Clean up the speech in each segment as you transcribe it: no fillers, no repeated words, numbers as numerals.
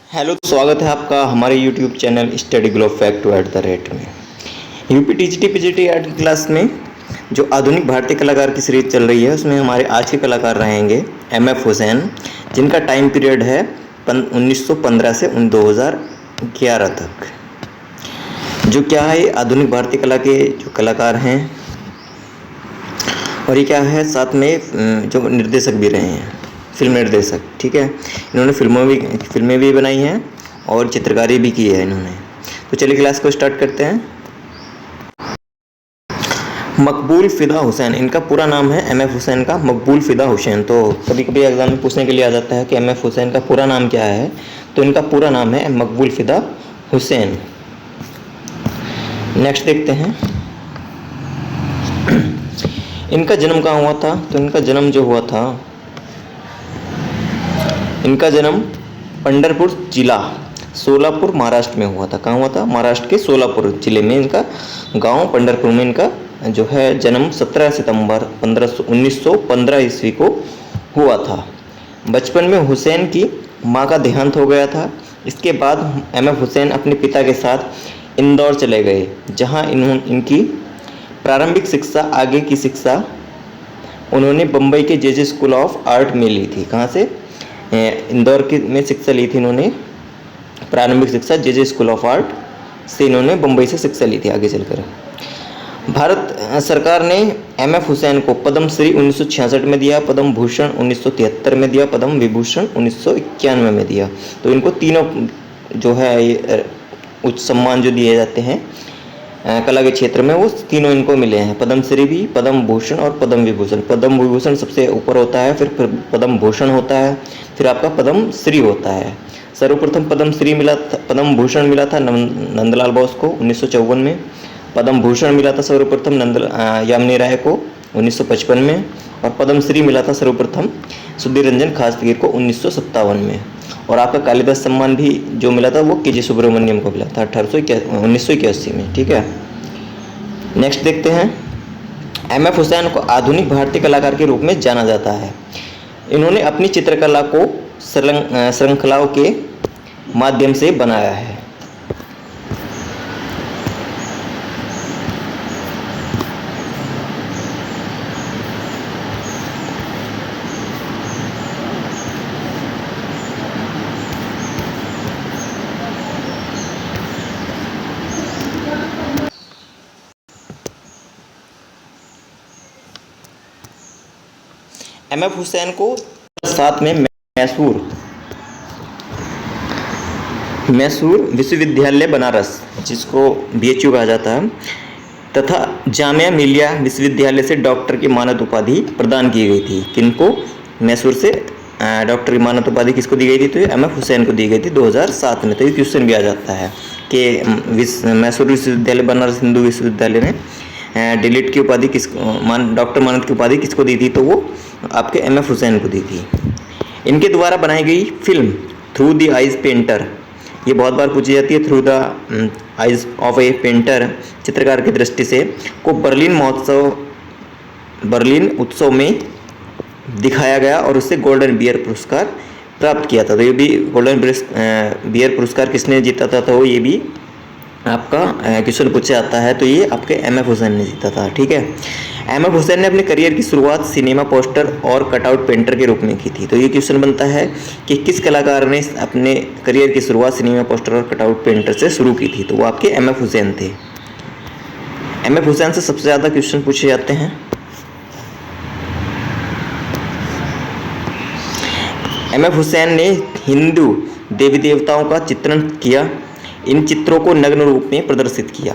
Hello, स्वागत है आपका हमारे YouTube channel study glow fact at the rate में। यूपी टीजीटी पीजीटी आर्ट की क्लास में जो आधुनिक भारतीय कलाकार की सीरीज चल रही है उसमें हमारे आज के कलाकार रहेंगे एम.एफ. हुसैन, जिनका टाइम पीरियड है 1915 से 2011 तक। जो क्या है, ये आधुनिक भारतीय कला के जो कलाकार हैं और ये क्या है, साथ में जो निर्देशक भी रहे हैं, फिल्म निर्देशक। ठीक है, इन्होंने फिल्में भी बनाई हैं और चित्रकारी भी की है इन्होंने। तो चलिए क्लास को स्टार्ट करते हैं। मकबूल फ़िदा हुसैन, इनका पूरा नाम है एम.एफ. हुसैन का मकबूल फ़िदा हुसैन। तो कभी कभी एग्जाम में पूछने के लिए आ जाता है कि एम.एफ. हुसैन का पूरा नाम क्या है, तो इनका पूरा नाम है मकबूल फ़िदा हुसैन। नेक्स्ट देखते हैं, इनका जन्म कहाँ हुआ था। तो इनका जन्म जो हुआ था, इनका जन्म पंढरपुर जिला सोलापुर महाराष्ट्र में हुआ था। कहाँ हुआ था? महाराष्ट्र के सोलापुर जिले में इनका गांव पंढरपुर में इनका जो है जन्म 17 सितंबर 1915 ईस्वी को हुआ था। बचपन में हुसैन की मां का देहांत हो गया था। इसके बाद एम.एफ. हुसैन अपने पिता के साथ इंदौर चले गए, जहां इनकी प्रारंभिक शिक्षा, आगे की शिक्षा उन्होंने बम्बई के जे स्कूल ऑफ आर्ट में ली थी। कहाँ से? इंदौर की में शिक्षा ली थी इन्होंने। प्रारंभिक शिक्षा जे स्कूल ऑफ आर्ट से इन्होंने बम्बई से शिक्षा ली थी आगे चलकर। भारत सरकार ने एम.एफ. हुसैन को पद्म श्री 1966 में दिया, पद्म भूषण 1973 में दिया, पद्म विभूषण 1991 में दिया। तो इनको तीनों जो है ये उच्च सम्मान जो दिए जाते हैं कला के क्षेत्र में, वो तीनों इनको मिले हैं। पद्म श्री भी, पद्म भूषण और पद्म विभूषण। पद्म विभूषण सबसे ऊपर होता है, फिर पद्म भूषण होता है, फिर आपका पद्म श्री होता है। सर्वप्रथम पद्म श्री मिला था, पद्म भूषण मिला था नंदलाल बोस को 1954 में। पद्म भूषण मिला था सर्वप्रथम यामिनी राय को 1955 में। और पद्म श्री मिला था सर्वप्रथम सुधीर रंजन खासगीर को 1957 में। और आपका कालिदास सम्मान भी जो मिला था वो के.जी. सुब्रमण्यम को मिला था 1981 में। ठीक है, नेक्स्ट देखते हैं। एम.एफ. हुसैन को आधुनिक भारतीय कलाकार के रूप में जाना जाता है। इन्होंने अपनी चित्रकला को श्रृंखलाओं के माध्यम से बनाया है। एम.एफ. हुसैन को साथ में मैसूर विश्वविद्यालय बनारस, जिसको BHU कहा जाता है, तथा जामिया मिलिया विश्वविद्यालय से डॉक्टर की मानद उपाधि प्रदान की गई थी। किनको? मैसूर से डॉक्टर की मानद उपाधि किसको दी गई थी? तो ये एम.एफ. हुसैन को दी गई थी 2007 में। तो ये क्वेश्चन भी आ जाता है कि मैसूर विश्वविद्यालय बनारस हिंदू विश्वविद्यालय ने डिलीट की उपाधि डॉक्टर मानद की उपाधि किसको दी थी? तो वो आपके एम.एफ. हुसैन को दी थी। इनके द्वारा बनाई गई film through the eyes painter, ये बहुत बार पूछी जाती है। Through the eyes of A painter, चित्रकार की दृष्टि से, को बर्लिन उत्सव में दिखाया गया और उससे गोल्डन बियर पुरस्कार प्राप्त किया था। तो ये भी गोल्डन बियर पुरस्कार किसने जीता था? तो ये भी आपका क्वेश्चन पूछा जाता है। तो ये आपके एम.एफ. हुसैन ने जीता था। ठीक है, एम.एफ. हुसैन ने अपने करियर की शुरुआत सिनेमा पोस्टर और कटआउट पेंटर के रूप में की थी। तो ये क्वेश्चन बनता है कि किस कलाकार ने अपने करियर की शुरुआत सिनेमा पोस्टर और कटआउट पेंटर से शुरू की थी? तो वो आपके एम.एफ. हुसैन थे। एम.एफ. हुसैन से सबसे ज़्यादा क्वेश्चन पूछे जाते हैं। एम.एफ. हुसैन ने हिंदू देवी देवताओं का चित्रण किया, इन चित्रों को नग्न रूप में प्रदर्शित किया,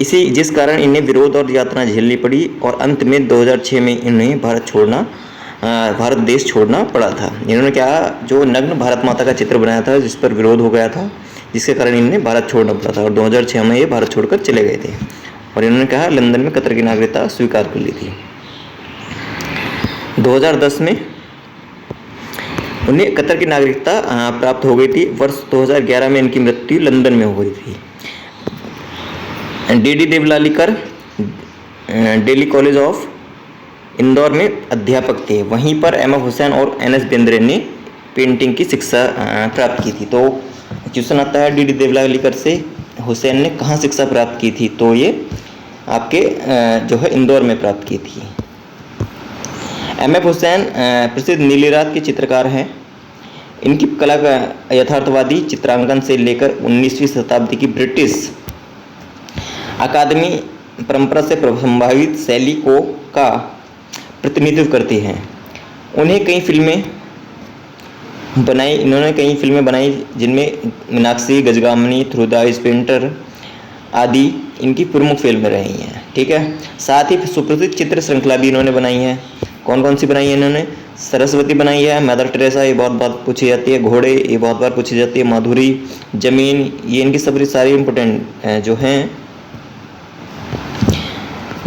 जिस कारण इन्हें विरोध और यातना झेलनी पड़ी और अंत में 2006 में इन्हें भारत देश छोड़ना पड़ा था। इन्होंने क्या, जो नग्न भारत माता का चित्र बनाया था, जिस पर विरोध हो गया था, जिसके कारण इन्हें भारत छोड़ना पड़ा था और 2006 में ये भारत छोड़कर चले गए थे। और इन्होंने कहा लंदन में कतर की नागरिकता स्वीकार कर ली थी। 2010 में उन्हें कतर की नागरिकता प्राप्त हो गई थी। वर्ष 2011 में इनकी मृत्यु लंदन में हो गई थी। D.D. Devlalikar Delhi college of Indore में अध्यापक थे। वहीं पर एम.एफ. हुसैन और N.S. बेंद्रे ने पेंटिंग की शिक्षा प्राप्त की थी। तो क्वेश्चन आता है डी डी देवलालीकर से हुसैन ने कहाँ शिक्षा प्राप्त की थी, तो ये आपके जो है इंदौर में प्राप्त की थी। एम.एफ. हुसैन प्रसिद्ध नीली रात के चित्रकार हैं। इनकी कला का यथार्थवादी चित्रांकन से लेकर 19वीं शताब्दी की ब्रिटिश अकादमी परंपरा से प्रभावित शैली को का प्रतिनिधित्व करती हैं। इन्होंने कई फिल्में बनाई जिनमें Meenaxi, Gajagamini, through the eyes painter आदि इनकी प्रमुख फिल्में रही हैं। ठीक है, साथ ही सुप्रसिद्ध चित्र श्रृंखला भी इन्होंने बनाई है। कौन कौन सी बनाई है इन्होंने? सरस्वती बनाई है, मदर टेरेसा ये बहुत बार पूछी जाती है, घोड़े ये बहुत बार पूछी जाती है, माधुरी, जमीन, ये इनकी सारी इंपॉर्टेंट जो हैं।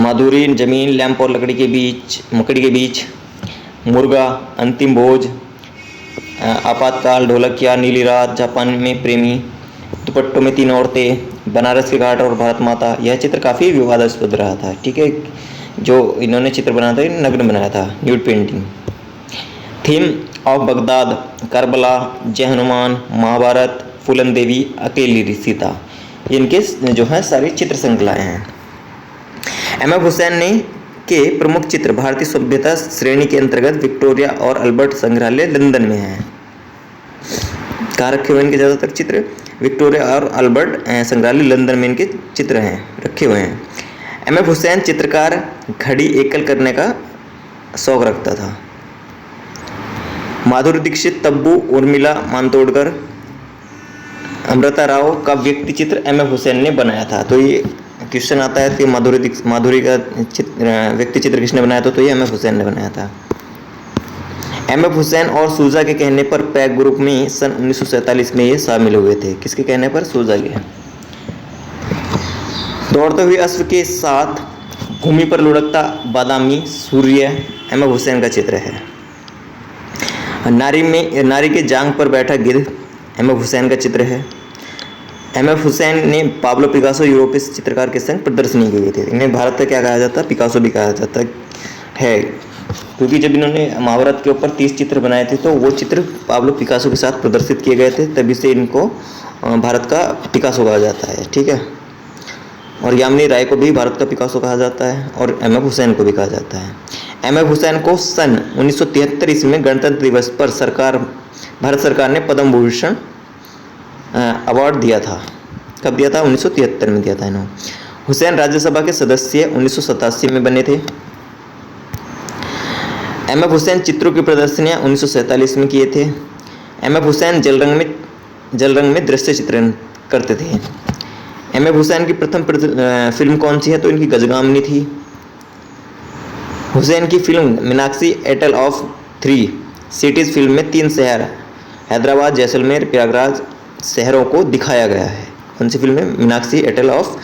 माधुरी, जमीन, लैंप और मकड़ी के बीच, मुर्गा, अंतिम भोज, आपातकाल, ढोलकिया, नीली रात, जापान में प्रेमी, दुपट्टों में 3 औरतें, बनारस के घाट और भारत माता। यह चित्र काफ़ी विवादास्पद रहा था। ठीक है, जो इन्होंने चित्र बनाया था, नग्न बनाया था, nude painting. Theme of Baghdad, Karbala, जय हनुमान, महाभारत, फूलन देवी, अकेली सीता, ये इनके जो है सारी चित्र श्रृंखलाएँ हैं। एम.एफ. हुसैन ने के प्रमुख चित्र भारतीय सभ्यता श्रेणी के अंतर्गत विक्टोरिया और अल्बर्ट संग्रहालय लंदन में हैं। कहाँ रखे हुए इनके ज़्यादातर चित्र? विक्टोरिया और अल्बर्ट संग्रहालय लंदन में इनके चित्र हैं, रखे हुए हैं। एम.एफ. हुसैन चित्रकार घड़ी एकल करने का शौक रखता था। माधुरी दीक्षित, तब्बू, उर्मिला मातोंडकर, अमृता राव का व्यक्ति चित्र एम.एफ. हुसैन ने बनाया था। तो ये क्वेश्चन आता है कि माधुरी का व्यक्ति चित्र किसने बनाया था, तो ये एम.एफ. हुसैन ने बनाया था। एम.एफ. हुसैन और सूजा के कहने पर पैक ग्रुप में सन 1947 में ये शामिल हुए थे। किसके कहने पर? सूजा के। दौड़ते हुए अश्व के साथ भूमि पर लुढ़कता बादामी सूर्य एम.एफ. हुसैन का चित्र है। नारी के जांग पर बैठा गिद्ध एम.एफ. हुसैन का चित्र है। एम.एफ. हुसैन ने पाब्लो पिकासो यूरोपीय चित्रकार के संग प्रदर्शनी की थे। इन्हें भारत का क्या कहा जाता है? पिकासो भी कहा जाता है, क्योंकि जब इन्होंने महाभारत के ऊपर 30 चित्र बनाए थे तो वो चित्र पाब्लो पिकासो के साथ प्रदर्शित किए गए थे, तभी से इनको भारत का पिकासो कहा जाता है। ठीक है, और यामिनी राय को भी भारत का पिकासो कहा जाता है और एम.एफ. हुसैन को भी कहा जाता है। एम.एफ. हुसैन को सन 1973 ईस्वी में गणतंत्र दिवस पर भारत सरकार ने पद्म भूषण अवार्ड दिया था। कब दिया था? 1973 में दिया था इन्होंने। हुसैन राज्यसभा के सदस्य 1987 में बने थे। एम.एफ. हुसैन चित्रों की प्रदर्शनियां 1947 में किए थे। एम.एफ. हुसैन जल रंग में दृश्य चित्रण करते थे। एम.एफ. हुसैन की प्रथम फिल्म कौन सी है? तो इनकी गजगामिनी थी। हुसैन की film Meenaxi a tale of 3 cities film में 3 शहर हैदराबाद, जैसलमेर, प्रयागराज शहरों को दिखाया गया है। कौन सी फिल्म है? Meenakshi a tale of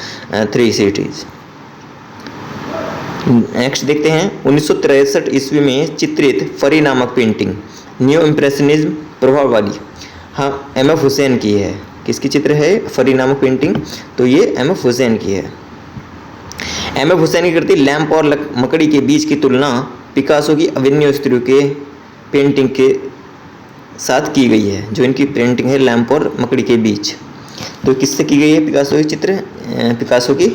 3 cities. Next देखते हैं 1963 ईस्वी में चित्रित फरी नामक पेंटिंग न्यू इम्प्रेशनिज्म प्रभाव वाली, हाँ, एम.एफ. हुसैन की है। किसकी चित्र है फरी नामक पेंटिंग? तो ये एम.एफ. हुसैन की है। एम.एफ. हुसैन की कृति लैंप और मकड़ी के बीच की तुलना पिकासो की अभिनय स्त्रियों के पेंटिंग के साथ की गई है। जो इनकी पेंटिंग है लैंप और मकड़ी के बीच, तो किससे की गई है? पिकासो की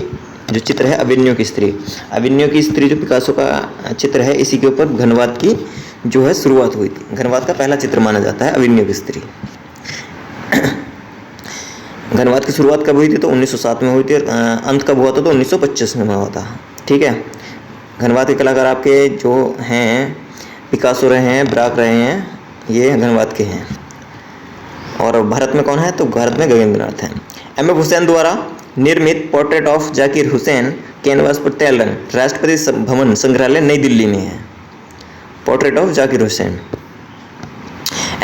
जो चित्र है अभिनय की स्त्री जो पिकासो का चित्र है, इसी के ऊपर घनवाद की जो है शुरुआत हुई थी। घनवाद का पहला चित्र माना जाता है अभिनय की स्त्री। घनवाद की शुरुआत कब हुई थी? तो 1907 में हुई थी। और अंत कब हुआ था? तो 1925 में हुआ था। ठीक है, घनवाद के कलाकार आपके जो हैं पिकासो रहे हैं, ब्राक रहे हैं, ये घनवाद के हैं। और भारत में कौन है? तो भारत में गगनेंद्र हैं। एम.एफ. हुसैन द्वारा निर्मित portrait of Zakir Hussain canvas पर तैयार राष्ट्रपति भवन संग्रहालय नई दिल्ली में है। Portrait of Zakir Hussain.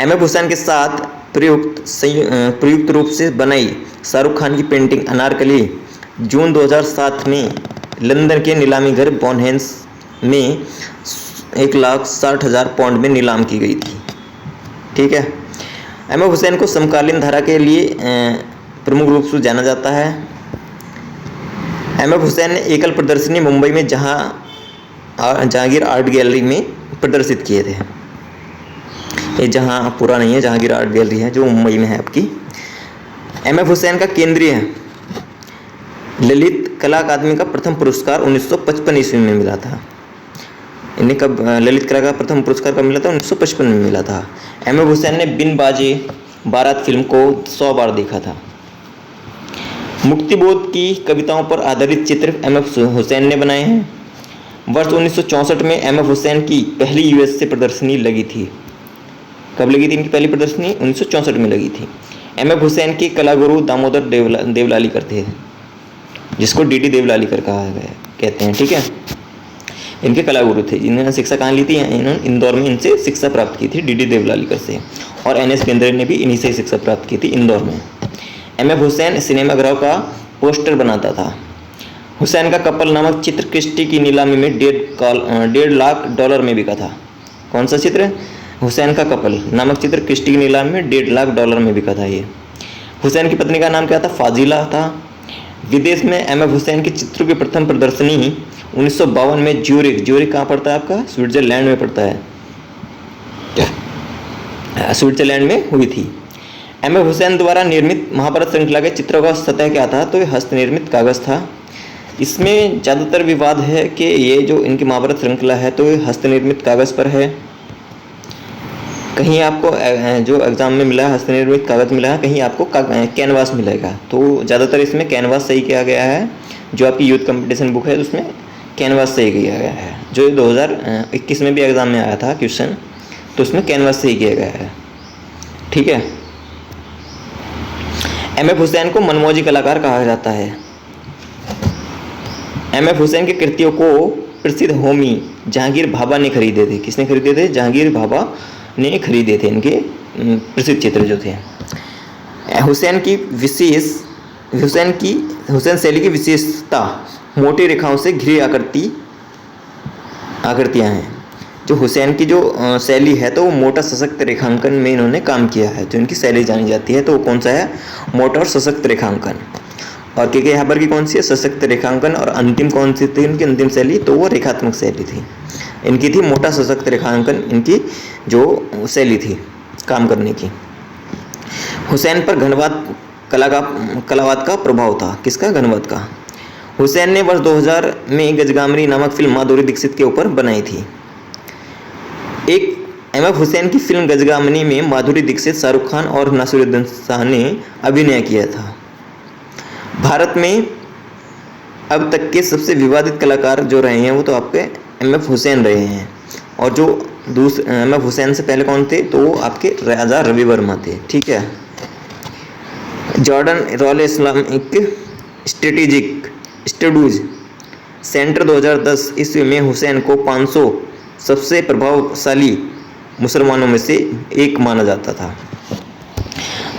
MF. Hussain के साथ प्रयुक्त रूप से बनाई शाहरुख खान की पेंटिंग अनारकली जून 2007 में लंदन के नीलामी घर बॉनहेंस में 1,60,000 पाउंड में नीलाम की गई थी। ठीक है, एम.एफ. हुसैन को समकालीन धारा के लिए प्रमुख रूप से जाना जाता है। एम.एफ. हुसैन ने एकल प्रदर्शनी मुंबई में जहांगीर आर्ट गैलरी में प्रदर्शित किए थे। ये जहां पूरा नहीं है, जहांगीर आर्ट गैलरी है जो मुंबई में है आपकी। एम एफ हुसैन का केंद्रीय ललित कला अकादमी का प्रथम पुरस्कार 1955 ईस्वी में मिला था। इन्हें कब ललित कला का प्रथम पुरस्कार कब मिला था? 1955 में मिला था। एम एफ हुसैन ने बिन बाजे बारात फिल्म को 100 बार देखा था। मुक्तिबोध की कविताओं पर आधारित चित्र एम एफ हुसैन ने बनाए हैं। वर्ष 1964 में एम एफ हुसैन की पहली यूएस से प्रदर्शनी लगी थी। कब लगी थी इनकी पहली प्रदर्शनी? 1964 में लगी थी। एम एफ हुसैन के कलागुरु दामोदर देवलालीकर थे, जिसको डीडी देवलालीकर कहा गया कहते हैं। ठीक है, इनके कलागुरु थे। इन्होंने शिक्षा कहाँ ली थी? इन्होंने इंदौर में इनसे शिक्षा प्राप्त की थी, डीडी देवलालीकर से। और एनएस बेंद्रे ने भी इन्हीं से शिक्षा प्राप्त की थी इंदौर में। एम एफ हुसैन सिनेमाघरों का पोस्टर बनाता था। हुसैन का कपल नामक चित्र क्रिस्टी की नीलामी में $1.5 लाख में बिका था। कौन सा चित्र? हुसैन का कपल नामक चित्र क्रिस्टी की नीलामी में $1.5 लाख में बिका था ये। हुसैन की पत्नी का नाम क्या था? फाजिला था। विदेश में एम एफ हुसैन के चित्रों की प्रथम प्रदर्शनी 1952 में ज्यूरिख कहाँ पड़ता है आपका? स्विट्जरलैंड में पड़ता है, स्विट्जरलैंड में हुई थी। एम एफ हुसैन द्वारा निर्मित महाभारत श्रृंखला के चित्रों का सतह क्या था? तो ये हस्तनिर्मित कागज था। इसमें ज़्यादातर विवाद है कि ये जो इनकी महाभारत श्रृंखला है तो ये हस्तनिर्मित कागज पर है। कहीं आपको जो एग्जाम में मिला है हस्तनिर्मित कागज मिला है, कहीं आपको कैनवास मिलेगा। तो ज़्यादातर इसमें कैनवास सही किया गया है। जो आपकी यूथ कंपटीशन बुक है उसमें कैनवास सही किया गया है। जो 2021 में भी एग्ज़ाम में आया था क्वेश्चन, तो उसमें कैनवास सही किया गया है। ठीक है। एम एफ हुसैन को मनमौजी कलाकार कहा जाता है। एम एफ हुसैन के कृतियों को प्रसिद्ध होमी जहांगीर भाभा ने खरीदे थे। किसने खरीदे थे? जहांगीर भाभा ने खरीदे थे इनके प्रसिद्ध चित्र जो थे। हुसैन शैली की विशेषता मोटी रेखाओं से घिरी आकृतियाँ हैं। जो हुसैन की जो शैली है तो वो मोटा सशक्त रेखांकन में इन्होंने काम किया है। जो इनकी शैली जानी जाती है तो वो कौन सा है? मोटा और सशक्त रेखांकन। और के यहाँ पर की कौन सी है? सशक्त रेखांकन। और अंतिम कौन सी थी इनकी अंतिम शैली? तो वो रेखात्मक शैली थी। इनकी थी मोटा सशक्त रेखांकन, इनकी जो शैली थी काम करने की। हुसैन पर घनवाद कलावाद का प्रभाव था। किसका? घनवाद का। हुसैन ने वर्ष 2000 में गजगामरी नामक फिल्म माधुरी दीक्षित के ऊपर बनाई थी। एक एम एफ हुसैन की फिल्म गजगामरी में माधुरी दीक्षित, शाहरुख खान और नासिरुद्दीन शाह ने अभिनय किया था। भारत में अब तक के सबसे विवादित कलाकार जो रहे हैं वो तो आपके एम एफ हुसैन रहे हैं। और जो एम एफ हुसैन से पहले कौन थे? तो वो आपके राजा रवि वर्मा थे। ठीक है। Jordan royal Islamic strategic studies centre 2010 ईस्वी में हुसैन को 500 सबसे प्रभावशाली मुसलमानों में से एक माना जाता था।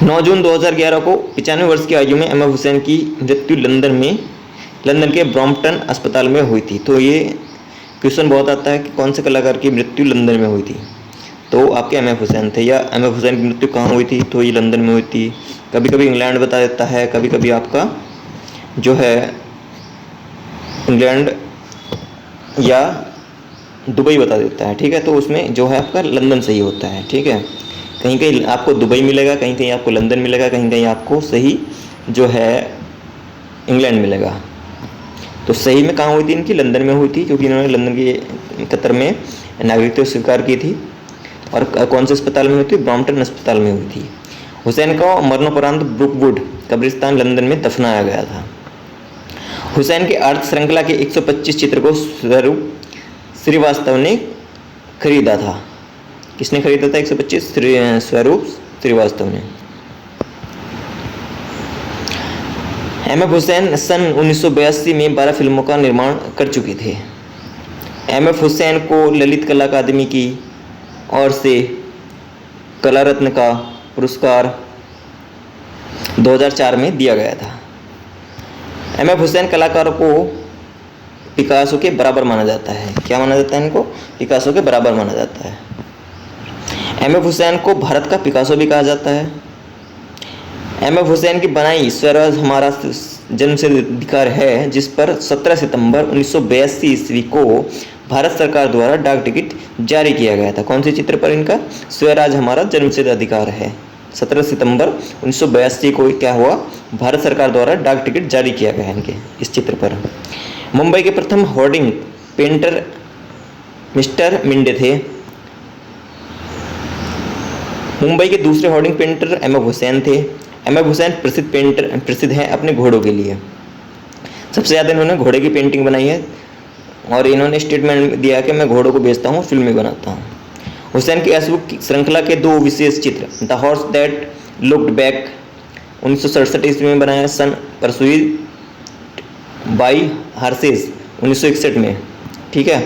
9 जून 2011 को 95 वर्ष की आयु में एम एफ हुसैन की मृत्यु लंदन के ब्रॉम्पटन अस्पताल में हुई थी। तो ये क्वेश्चन बहुत आता है कि कौन से कलाकार की मृत्यु लंदन में हुई थी? तो आपके एम एफ हुसैन थे। या एम एफ हुसैन की मृत्यु कहाँ हुई थी? तो ये लंदन में हुई थी। कभी कभी इंग्लैंड बता देता है, कभी कभी आपका जो है इंग्लैंड या दुबई बता देता है। ठीक है। तो उसमें जो है आपका लंदन सही होता है। ठीक है। कहीं कहीं आपको दुबई मिलेगा, कहीं कहीं आपको लंदन मिलेगा, कहीं कहीं आपको सही जो है इंग्लैंड मिलेगा। तो सही में कहाँ हुई थी इनकी? लंदन में हुई थी, क्योंकि इन्होंने लंदन की कतर में नागरिकता स्वीकार की थी। और कौन से अस्पताल में हुई थी? ब्रॉम्पटन अस्पताल में हुई थी। हुसैन को मरणोपरांत ब्रुकवुड कब्रिस्तान लंदन में दफनाया गया था। हुसैन के अर्थ श्रृंखला के 125 चित्र को स्वरूप श्रीवास्तव ने खरीदा था। किसने खरीदा था 125? स्वरूप श्रीवास्तव ने। एम एफ हुसैन सन 1982 में 12 फिल्मों का निर्माण कर चुके थे। एम एफ हुसैन को ललित कला अकादमी की ओर से कला रत्न का पुरस्कार 2004 में दिया गया था। एम एफ हुसैन कलाकारों को पिकासो के बराबर माना जाता है। क्या माना जाता है इनको? पिकासो के बराबर माना जाता है। एम एफ हुसैन को भारत का पिकासो भी कहा जाता है। एम एफ हुसैन की बनाई स्वराज हमारा जन्मसिद्ध अधिकार है, जिस पर 17 सितंबर 1982 ईस्वी को भारत सरकार द्वारा डाक टिकट जारी किया गया था। कौन से चित्र पर इनका? स्वराज हमारा जन्मसिद्ध अधिकार है। 17 सितंबर 1982 को क्या हुआ, भारत सरकार द्वारा डाक टिकट जारी किया गया है इनके इस चित्र पर। मुंबई के प्रथम होर्डिंग पेंटर मिस्टर मिंडे थे। मुंबई के दूसरे hoarding painter M F Husain थे। एम एफ हुसैन प्रसिद्ध हैं अपने घोड़ों के लिए। सबसे ज़्यादा इन्होंने घोड़े की पेंटिंग बनाई है और इन्होंने स्टेटमेंट दिया कि मैं घोड़ों को बेचता हूँ, फिल्में बनाता हूँ। हुसैन की अशोक श्रृंखला के 2 विशेष चित्र, the horse that looked back 1967 ईस्वी में बनाया, सन परसुइड बाई हर्सेस 1961 में। ठीक है,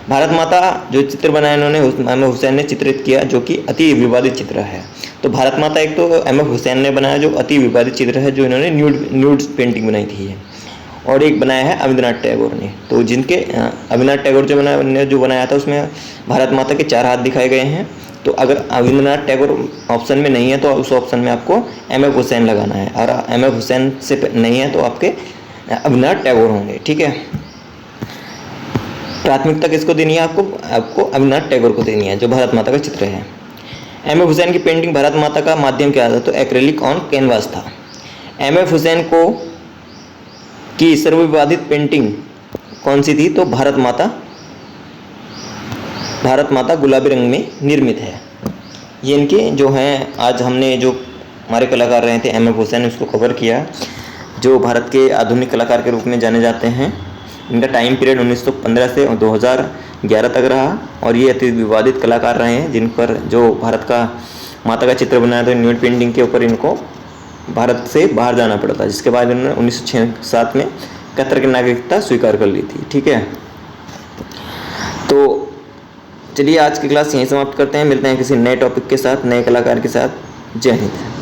भारत माता जो चित्र बनाया इन्होंने एम एफ हुसैन ने चित्रित किया, जो कि अति विवादित चित्र है। तो भारत माता एक तो एम एफ हुसैन ने बनाया जो अति विवादित चित्र है, जो इन्होंने न्यूड पेंटिंग बनाई थी है। और एक बनाया है अविंद्रनाथ टैगोर ने। तो जिनके अविंद्रनाथ टैगोर जो बनाया था उसमें भारत माता के 4 हाथ दिखाए गए हैं। तो अगर अविंद्रनाथ टैगोर ऑप्शन में नहीं है तो उस ऑप्शन में आपको एम एफ हुसैन लगाना है, और एम एफ हुसैन से नहीं है तो आपके अविंद्रनाथ टैगोर होंगे। ठीक है, प्राथमिकता किसको देनी है, आपको अविंद्रनाथ टैगोर को देनी है, जो भारत माता का चित्र है। एम एफ हुसैन की पेंटिंग भारत माता का माध्यम क्या था, तो एक्रेलिक ऑन कैनवास था। एम एफ हुसैन को की सर्वविवादित पेंटिंग कौन सी थी, तो भारत माता गुलाबी रंग में निर्मित है। ये इनके जो हैं, आज हमने जो हमारे कलाकार रहे थे एम एफ हुसैन, उसको कवर किया, जो भारत के आधुनिक कलाकार के रूप में जाने जाते हैं। इनका टाइम पीरियड 1915 से 2011 तक रहा, और ये अति विवादित कलाकार रहे हैं, जिन पर जो भारत का माता का चित्र बनाया था न्यूड पेंटिंग के ऊपर, इनको भारत से बाहर जाना पड़ा था, जिसके बाद इन्होंने 1967 में कतर की नागरिकता स्वीकार कर ली थी। ठीक है, तो चलिए आज की क्लास यहीं समाप्त करते हैं। मिलते हैं किसी नए टॉपिक के साथ, नए कलाकार के साथ। जय हिंद।